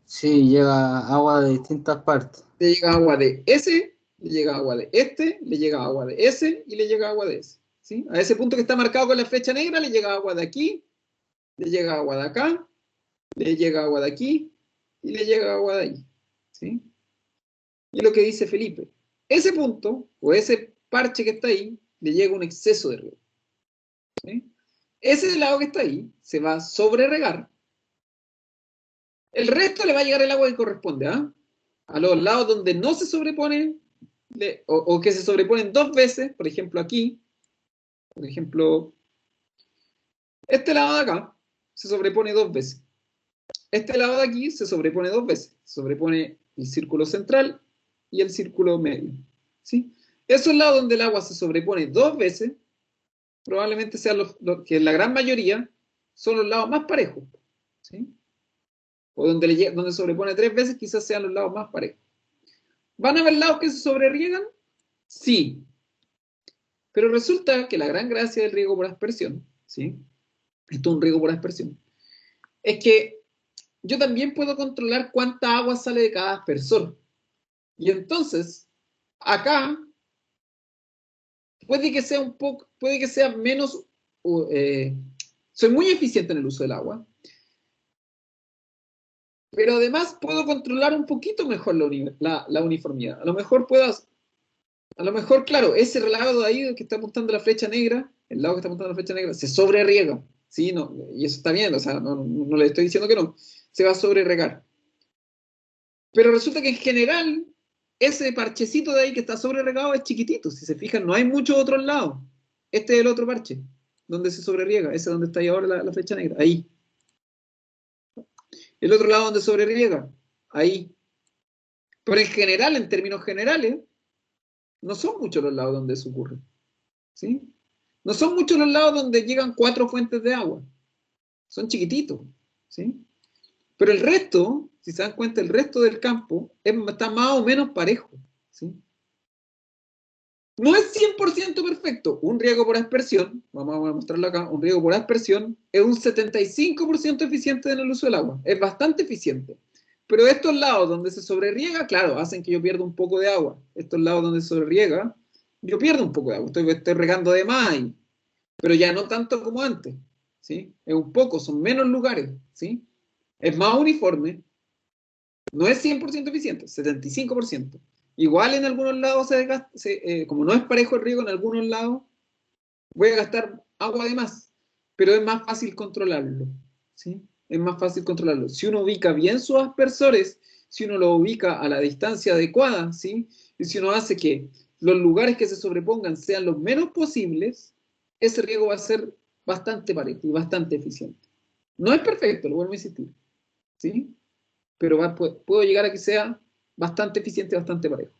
Sí, llega agua de distintas partes. Le llega agua de ese, le llega agua de este, le llega agua de ese y le llega agua de ese. ¿Sí? A ese punto que está marcado con la flecha negra le llega agua de aquí, le llega agua de acá, le llega agua de aquí y le llega agua de ahí. ¿Sí? Y lo que dice Felipe, ese punto o ese parche que está ahí le llega un exceso de riego. ¿Sí? Ese lado que está ahí se va a sobreregar. El resto le va a llegar el agua que corresponde, ¿ah? A los lados donde no se sobrepone o que se sobreponen 2 veces, por ejemplo aquí, por ejemplo, este lado de acá se sobrepone 2 veces. este lado de aquí se sobrepone dos veces. Se sobrepone el círculo central y el círculo medio. ¿Sí? Esos lados donde el agua se sobrepone dos veces, probablemente sean que la gran mayoría son los lados más parejos. ¿Sí? O donde sobrepone tres veces, quizás sean los lados más parejos. ¿Van a haber lados que se sobrerriegan? Sí. Pero resulta que la gran gracia del riego por aspersión, ¿sí? Esto es un riego por aspersión, es que yo también puedo controlar cuánta agua sale de cada aspersor. Y entonces, acá, puede que sea menos, soy muy eficiente en el uso del agua, pero además puedo controlar un poquito mejor la uniformidad. A lo mejor claro, ese lado de ahí que está apuntando la flecha negra, el lado que está apuntando la flecha negra, se sobreriega, ¿sí? No, y eso está bien, o sea, no le estoy diciendo que no, se va a sobreregar. Pero resulta que en general, ese parchecito de ahí que está sobreregado es chiquitito, si se fijan, no hay muchos otros lados. Este es el otro parche, donde se sobreriega, ese es donde está ahí ahora la flecha negra, ahí. El otro lado donde sobreriega, ahí. Pero en general, en términos generales, no son muchos los lados donde eso ocurre. ¿Sí? No son muchos los lados donde llegan 4 fuentes de agua. Son chiquititos. ¿Sí? Pero el resto, si se dan cuenta, el resto del campo está más o menos parejo. ¿Sí? No es 100% perfecto. Un riego por aspersión, vamos a mostrarlo acá, un riego por aspersión es un 75% eficiente en el uso del agua. Es bastante eficiente. Pero estos lados donde se sobreriega, claro, hacen que yo pierda un poco de agua. Estos lados donde se sobreriega, yo pierdo un poco de agua. Estoy regando de más ahí. Pero ya no tanto como antes. ¿Sí? Es un poco, son menos lugares. ¿Sí? Es más uniforme. No es 100% eficiente, 75%. Igual en algunos lados como no es parejo el riego, en algunos lados voy a gastar agua de más, pero es más fácil controlarlo. ¿Sí? Es más fácil controlarlo. Si uno ubica bien sus aspersores, si uno lo ubica a la distancia adecuada, ¿sí? Y si uno hace que los lugares que se sobrepongan sean los menos posibles, ese riego va a ser bastante parejo y bastante eficiente. No es perfecto, lo vuelvo a insistir. ¿Sí? Pero puedo llegar a que sea bastante eficiente, bastante parejo.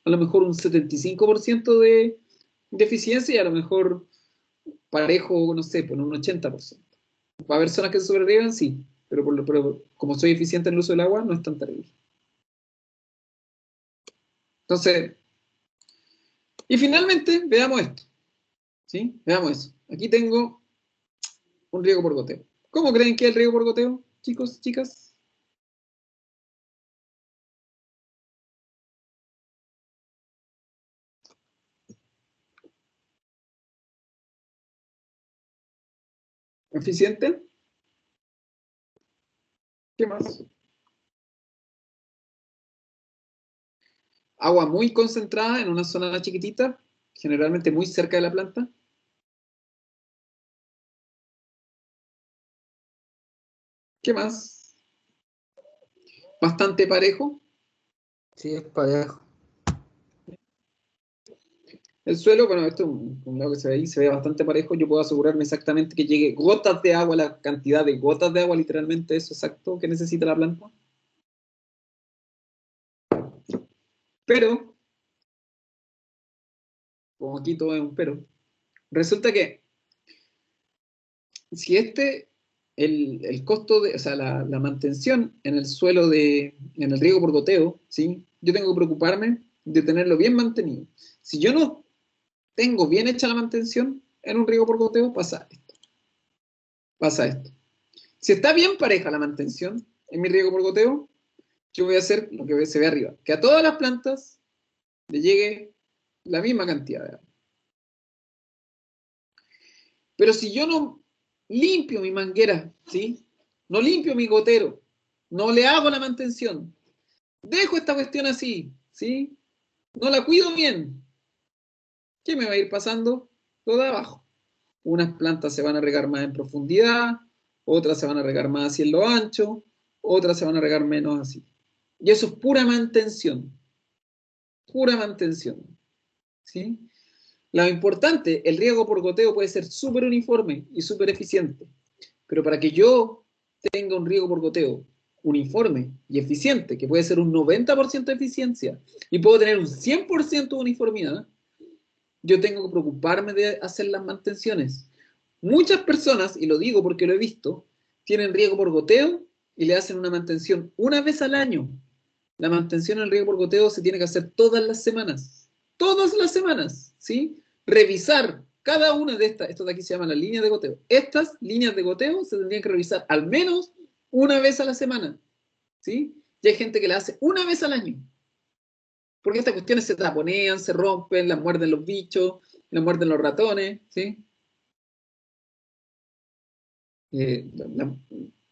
A lo mejor un 75% de eficiencia y a lo mejor parejo, no sé, por un 80%. Va a haber zonas que se sobrerriegan, sí, pero como soy eficiente en el uso del agua, no es tan terrible. Entonces, y finalmente, veamos esto. ¿Sí? Veamos eso. Aquí tengo un riego por goteo. ¿Cómo creen que es el riego por goteo, chicos, chicas? ¿Eficiente? ¿Qué más? Agua muy concentrada en una zona chiquitita, generalmente muy cerca de la planta. ¿Qué más? Bastante parejo. Sí, es parejo. El suelo, bueno, esto es un lado que se ve ahí, se ve bastante parejo. Yo puedo asegurarme exactamente que llegue gotas de agua, la cantidad de gotas de agua, literalmente, eso exacto que necesita la planta. Pero, como aquí todo es un pero, resulta que si el costo o sea, la mantención en el suelo en el riego por goteo, ¿sí? Yo tengo que preocuparme de tenerlo bien mantenido. Si yo no tengo bien hecha la mantención en un riego por goteo, pasa esto. Pasa esto. Si está bien pareja la mantención en mi riego por goteo, yo voy a hacer lo que se ve arriba, que a todas las plantas le llegue la misma cantidad de agua. Pero si yo no limpio mi manguera, ¿sí? No limpio mi gotero, no le hago la mantención, dejo esta cuestión así, ¿sí? No la cuido bien, ¿qué me va a ir pasando? Lo de abajo. Unas plantas se van a regar más en profundidad, otras se van a regar más así en lo ancho, otras se van a regar menos así. Y eso es pura mantención. Pura mantención. ¿Sí? Lo importante, el riego por goteo puede ser súper uniforme y súper eficiente. Pero para que yo tenga un riego por goteo uniforme y eficiente, que puede ser un 90% de eficiencia, y puedo tener un 100% de uniformidad, yo tengo que preocuparme de hacer las mantenciones. Muchas personas, y lo digo porque lo he visto, tienen riego por goteo y le hacen una mantención una vez al año. La mantención al riego por goteo se tiene que hacer todas las semanas, ¿sí? Revisar cada una de estas, esto de aquí se llama la línea de goteo. Estas líneas de goteo se tendrían que revisar al menos una vez a la semana, ¿sí? Y hay gente que la hace una vez al año. Porque estas cuestiones se taponean, se rompen, las muerden los bichos, las muerden los ratones, ¿sí?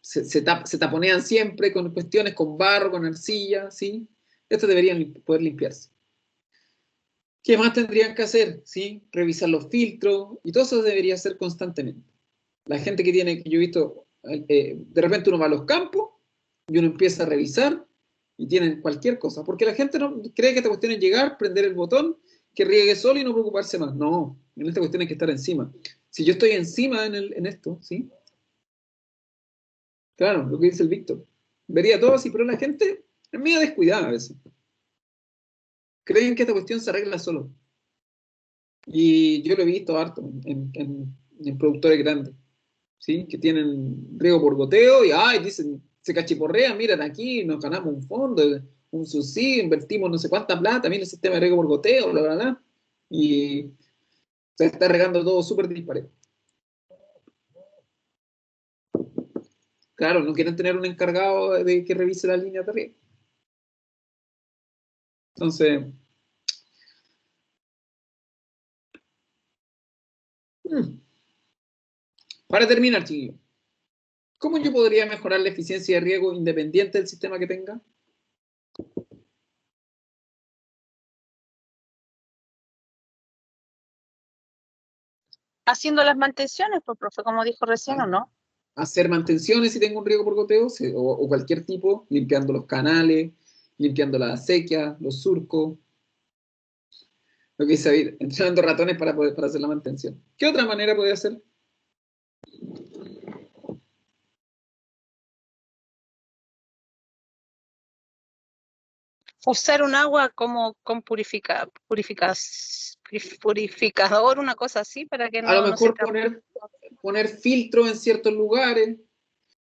Se taponean siempre con cuestiones, con barro, con arcilla, ¿sí? Estos deberían poder limpiarse. ¿Qué más tendrían que hacer? ¿Sí? Revisar los filtros, y todo eso debería hacer constantemente. La gente que tiene, que yo he visto, de repente uno va a los campos y uno empieza a revisar y tienen cualquier cosa, porque la gente no cree que esta cuestión es llegar, prender el botón, que riegue solo y no preocuparse más. No, en esta cuestión hay que estar encima. Si yo estoy encima en esto, ¿sí? Claro, lo que dice el Víctor. Vería todo así, pero la gente es medio descuidada a veces. Creen que esta cuestión se arregla solo. Y yo lo he visto harto en productores grandes, ¿sí? Que tienen riego por goteo y dicen, se cachiporrean, miren aquí, nos ganamos un fondo, un subsidio, invertimos no sé cuánta plata, mira el sistema de riego por goteo, bla, bla, bla. Y se está regando todo súper disparejo. Claro, no quieren tener un encargado de que revise la línea de riego. Entonces, para terminar, chiquillos, ¿cómo yo podría mejorar la eficiencia de riego independiente del sistema que tenga? Haciendo las mantenciones, pues, profe, como dijo recién, ¿o no? Hacer mantenciones si tengo un riego por goteo, o cualquier tipo, limpiando los canales, limpiando las acequias, los surcos. Lo que dice David, entrenando ratones para hacer la mantención. ¿Qué otra manera puede hacer? Usar un agua como con purificador, una cosa así, para que A lo no se mejor poner filtros en ciertos lugares.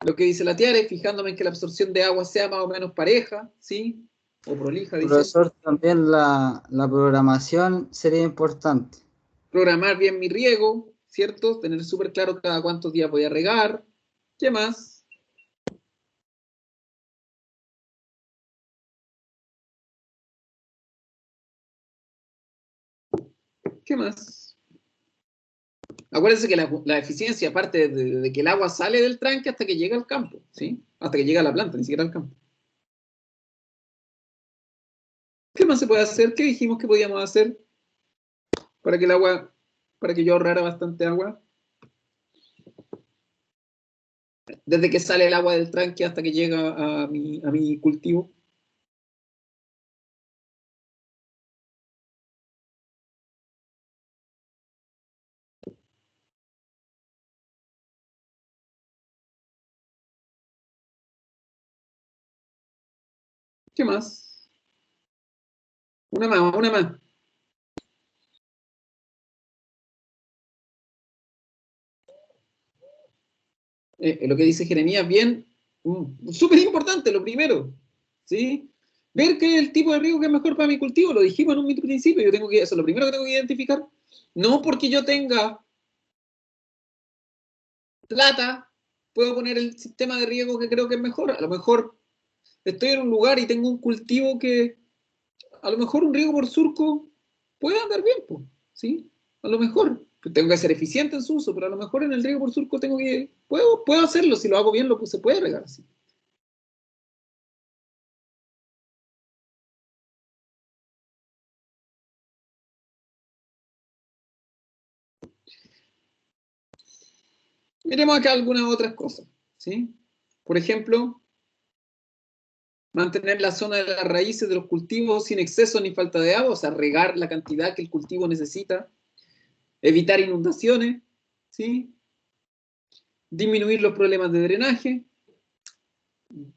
Lo que dice la Tiare, fijándome en que la absorción de agua sea más o menos pareja, ¿sí? O prolija, dice. Profesor, también la programación sería importante. Programar bien mi riego, ¿cierto? Tener súper claro cada cuántos días voy a regar. ¿Qué más? ¿Qué más? Acuérdense que la eficiencia parte de que el agua sale del tranque hasta que llega al campo, ¿sí? Hasta que llega a la planta, ni siquiera al campo. ¿Qué más se puede hacer? ¿Qué dijimos que podíamos hacer para que el agua, para que yo ahorrara bastante agua? Desde que sale el agua del tranque hasta que llega a mi cultivo. ¿Qué más? Una más, una más. Lo que dice Jeremías, bien, súper importante, lo primero, ¿sí? Ver qué es el tipo de riego que es mejor para mi cultivo, lo dijimos en un principio, yo tengo que, eso es lo primero que tengo que identificar. No porque yo tenga plata, puedo poner el sistema de riego que creo que es mejor. A lo mejor estoy en un lugar y tengo un cultivo que, a lo mejor un riego por surco puede andar bien, ¿sí? A lo mejor. Tengo que ser eficiente en su uso, pero a lo mejor en el riego por surco puedo hacerlo, si lo hago bien, se puede regar así. Miremos acá algunas otras cosas, ¿sí? Por ejemplo, mantener la zona de las raíces de los cultivos sin exceso ni falta de agua, o sea, regar la cantidad que el cultivo necesita, evitar inundaciones, ¿sí? Disminuir los problemas de drenaje,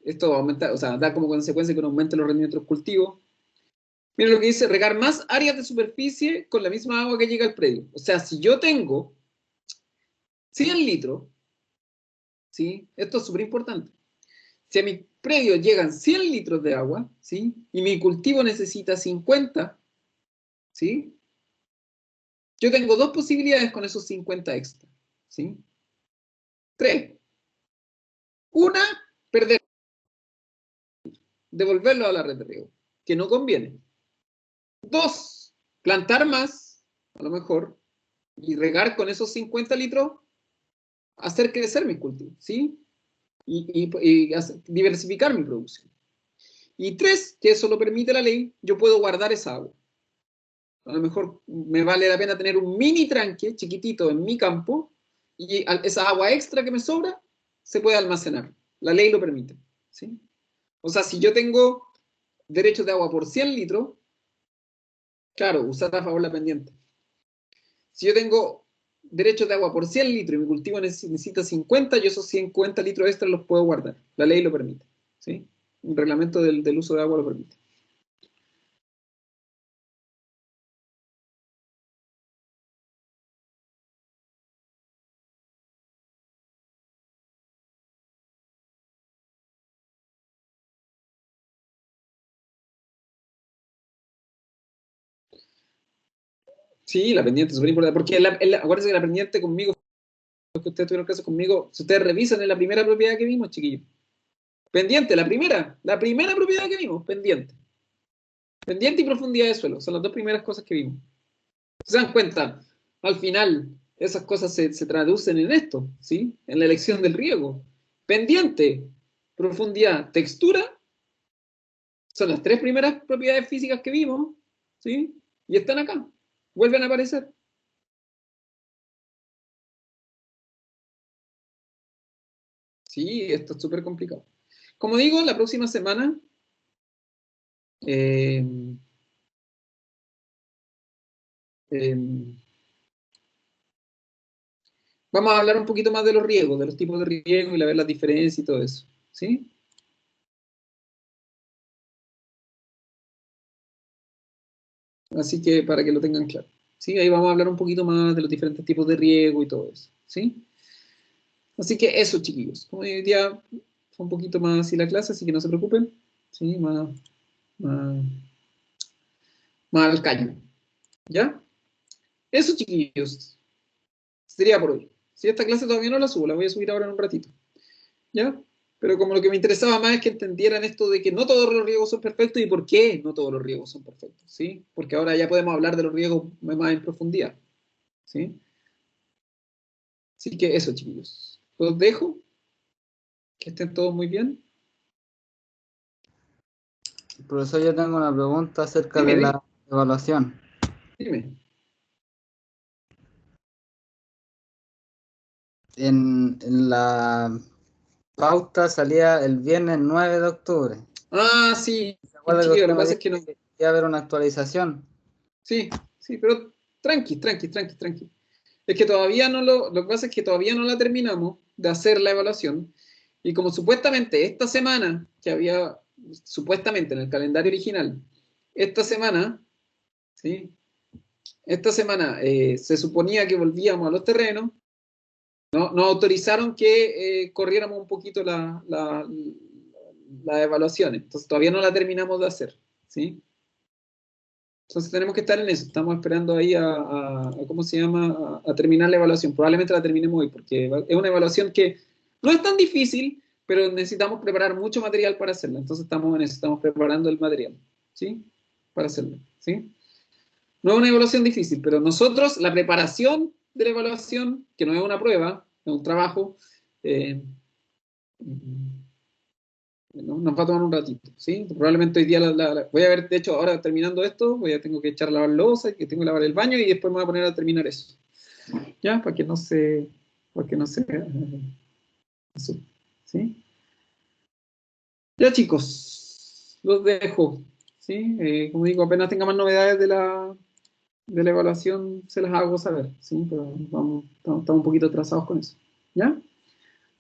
Esto aumenta, o sea, da como consecuencia que uno aumente los rendimientos de los cultivos. Miren lo que dice, regar más áreas de superficie con la misma agua que llega al predio. O sea, si yo tengo 100 litros, ¿sí? Esto es súper importante. Si a mi predio llegan 100 litros de agua, ¿sí? Y mi cultivo necesita 50, ¿sí? Yo tengo dos posibilidades con esos 50 extra, ¿sí? Tres. Una, perder, devolverlo a la red de riego, que no conviene. Dos, plantar más, a lo mejor, y regar con esos 50 litros, hacer crecer mi cultivo, ¿sí? Y diversificar mi producción. Y tres, que eso lo permite la ley, yo puedo guardar esa agua. A lo mejor me vale la pena tener un mini tranque chiquitito en mi campo y esa agua extra que me sobra se puede almacenar. La ley lo permite, ¿sí? O sea, si yo tengo derechos de agua por 100 litros, claro, usar a favor la pendiente. Si yo tengo derechos de agua por 100 litros y mi cultivo necesita 50, yo esos 50 litros extra los puedo guardar. La ley lo permite, ¿sí? Un reglamento del uso de agua lo permite. Sí, la pendiente es súper importante, porque acuérdense que la pendiente conmigo, que ustedes tuvieron caso conmigo, si ustedes revisan en la primera propiedad que vimos, chiquillos. Pendiente, la primera propiedad que vimos, pendiente. Pendiente y profundidad de suelo, son las dos primeras cosas que vimos. ¿Se dan cuenta? Al final, esas cosas se traducen en esto, ¿sí? En la elección del riego. Pendiente, profundidad, textura, son las tres primeras propiedades físicas que vimos, ¿sí? Y están acá, vuelven a aparecer. Sí, esto es súper complicado. Como digo, la próxima semana eh, eh, vamos a hablar un poquito más de los riegos, de los tipos de riego y a ver las diferencias y todo eso, ¿sí? Así que para que lo tengan claro, ¿sí? Ahí vamos a hablar un poquito más de los diferentes tipos de riego y todo eso, ¿sí? Así que eso, chiquillos. Como hoy día fue un poquito más así la clase, así que no se preocupen, ¿sí? Más, más al caño, ¿ya? Eso, chiquillos, sería por hoy. Si esta clase todavía no la subo, la voy a subir ahora en un ratito, ¿ya? Pero como lo que me interesaba más es que entendieran esto de que no todos los riegos son perfectos y por qué no todos los riegos son perfectos, ¿sí? Porque ahora ya podemos hablar de los riegos más en profundidad, ¿sí? Así que eso, chiquillos. Los dejo, que estén todos muy bien. Profesor, yo tengo una pregunta acerca Dime, de la evaluación. dime. En la pauta salía el viernes 9 de octubre. Ah, sí, ¿Se acuerda que chiquillos, usted lo que me pasa dijo es que no. que iba a haber una actualización? Sí, sí, pero tranqui. Es que todavía no lo que pasa es que todavía no la terminamos de hacer la evaluación. Y como supuestamente esta semana, que había supuestamente en el calendario original, esta semana, ¿sí? Esta semana se suponía que volvíamos a los terrenos, ¿no? Nos autorizaron que corriéramos un poquito la evaluación. Entonces todavía no la terminamos de hacer, ¿sí? Entonces tenemos que estar en eso. Estamos esperando ahí ¿cómo se llama? A terminar la evaluación. Probablemente la terminemos hoy, porque es una evaluación que no es tan difícil, pero necesitamos preparar mucho material para hacerla. Entonces estamos en eso, estamos preparando el material, ¿sí? Para hacerlo, ¿sí? No es una evaluación difícil, pero nosotros, la preparación de la evaluación, que no es una prueba, es un trabajo, eh, nos va a tomar un ratito, ¿sí? Probablemente hoy día voy a ver, de hecho, ahora terminando esto, tengo que echar a lavar losa, que tengo que lavar el baño y después me voy a poner a terminar eso. ¿Ya? Para que no se asuste, ¿sí? Ya, chicos, los dejo, ¿sí? Como digo, apenas tenga más novedades de la evaluación, se las hago saber, ¿sí? Pero estamos un poquito atrasados con eso, ¿ya?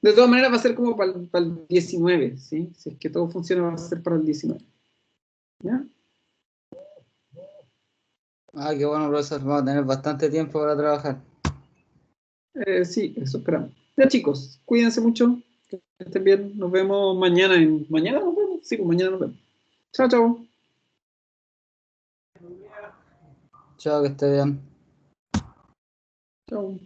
De todas maneras va a ser como para el 19, ¿sí? Si es que todo funciona va a ser para el 19. ¿Ya? Ah, qué bueno, profesor. Vamos a tener bastante tiempo para trabajar. Sí, eso esperamos. Ya chicos, cuídense mucho, que estén bien. Nos vemos mañana. ¿Mañana nos vemos? Sí, pues mañana nos vemos. Chao, chao. Chao, que esté bien. Chao.